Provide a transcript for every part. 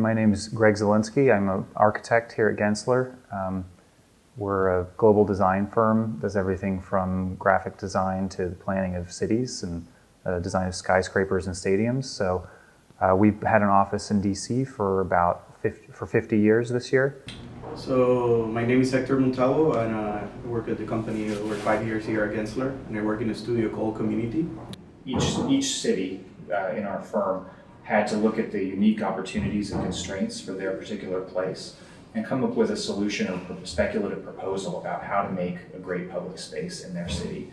my name is Greg Zielinski. I'm an architect here at Gensler. We're a global design firm, does everything from graphic design to the planning of cities and design of skyscrapers and stadiums. So we've had an office in DC for about 50 years this year. So my name is Hector Montalvo, and I work at the company over 5 years here at Gensler, and I work in a studio called Community. Each city in our firm had to look at the unique opportunities and constraints for their particular place and come up with a solution or speculative proposal about how to make a great public space in their city.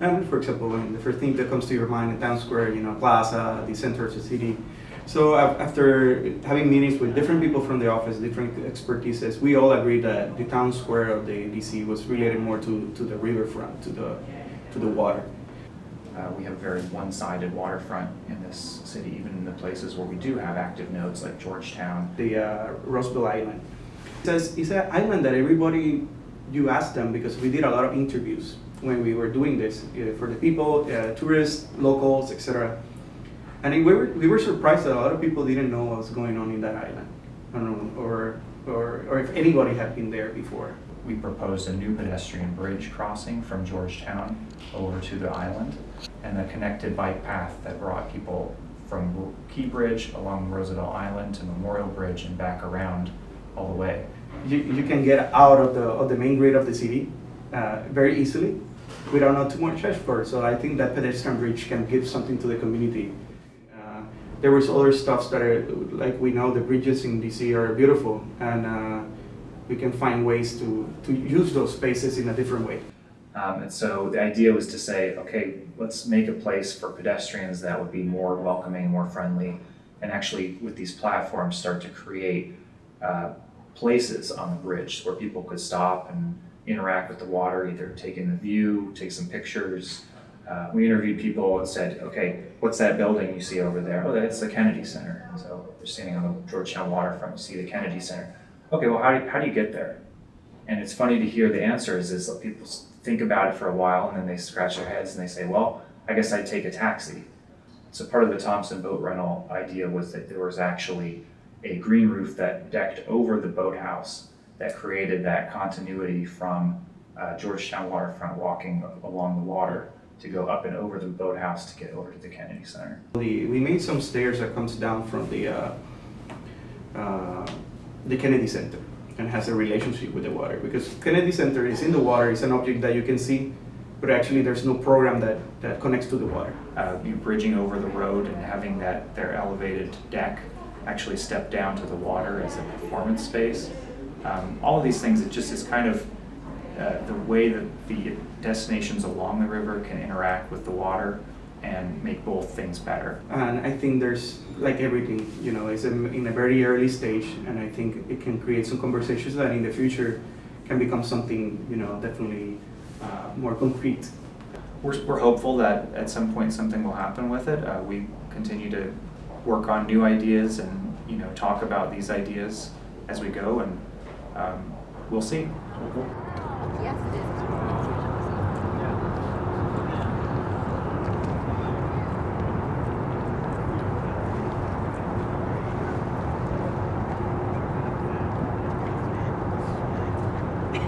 And for example, the first thing that comes to your mind in town square, plaza, the center of the city. So after having meetings with different people from the office, different expertises, we all agreed that the town square of the DC was related more to the riverfront, to the water. We have a very one-sided waterfront in this city, even in the places where we do have active nodes like Georgetown. The Roseville Island. It's an island that everybody, you ask them, because we did a lot of interviews when we were doing this for the people, tourists, locals, etc. And we were surprised that a lot of people didn't know what was going on in that island, I don't know, or if anybody had been there before. We proposed a new pedestrian bridge crossing from Georgetown over to the island, and a connected bike path that brought people from Key Bridge along Roosevelt Island to Memorial Bridge and back around all the way. You can get out of the main grid of the city very easily without not too much effort. So I think that pedestrian bridge can give something to the community. There was other stuff that are, like we know the bridges in DC are beautiful, and we can find ways to use those spaces in a different way. And so the idea was to say, okay, let's make a place for pedestrians that would be more welcoming, more friendly, and actually with these platforms start to create places on the bridge where people could stop and interact with the water, either take in the view, take some pictures. We interviewed people and said, okay, what's that building you see over there? Oh, that's the Kennedy Center. So they're standing on the Georgetown waterfront, you see the Kennedy Center. Okay, well, how do you get there? And it's funny to hear the answers is that people think about it for a while and then they scratch their heads and they say, well, I guess I'd take a taxi. So part of the Thompson boat rental idea was that there was actually a green roof that decked over the boathouse that created that continuity from Georgetown waterfront walking along the water to go up and over the boathouse to get over to the Kennedy Center. We made some stairs that comes down from the Kennedy Center and has a relationship with the water, because Kennedy Center is in the water, it's an object that you can see, but actually there's no program that connects to the water. Bridging over the road and having their elevated deck actually step down to the water as a performance space. All of these things, it just is kind of the way that the destinations along the river can interact with the water and make both things better. And I think there's, like everything, it's in a very early stage, and I think it can create some conversations that in the future can become something, definitely more concrete. We're hopeful that at some point something will happen with it. We continue to work on new ideas and talk about these ideas as we go, and we'll see. Yes, it is.